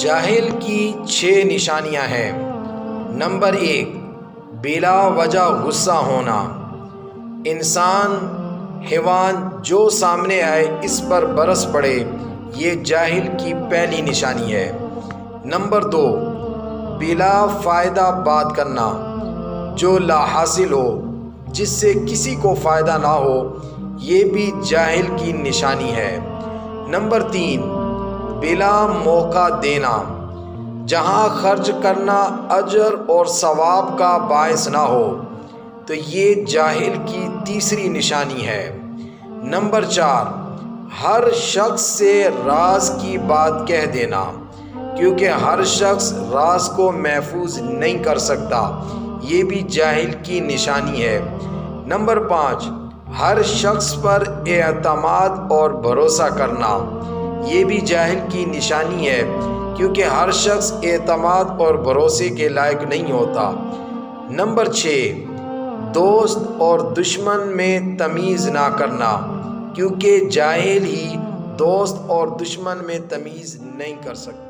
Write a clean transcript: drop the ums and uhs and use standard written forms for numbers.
جاہل کی 6 نشانیاں ہیں۔ نمبر 1، بلا وجہ غصہ ہونا۔ انسان، حیوان جو سامنے آئے اس پر برس پڑے، یہ جاہل کی پہلی نشانی ہے۔ نمبر 2، بلا فائدہ بات کرنا، جو لا حاصل ہو، جس سے کسی کو فائدہ نہ ہو، یہ بھی جاہل کی نشانی ہے۔ نمبر 3، بلا موقع دینا، جہاں خرچ کرنا اجر اور ثواب کا باعث نہ ہو، تو یہ جاہل کی تیسری نشانی ہے۔ نمبر 4، ہر شخص سے راز کی بات کہہ دینا، کیونکہ ہر شخص راز کو محفوظ نہیں کر سکتا، یہ بھی جاہل کی نشانی ہے۔ نمبر 5، ہر شخص پر اعتماد اور بھروسہ کرنا، یہ بھی جاہل کی نشانی ہے، کیونکہ ہر شخص اعتماد اور بھروسے کے لائق نہیں ہوتا۔ نمبر 6، دوست اور دشمن میں تمیز نہ کرنا، کیونکہ جاہل ہی دوست اور دشمن میں تمیز نہیں کر سکتا۔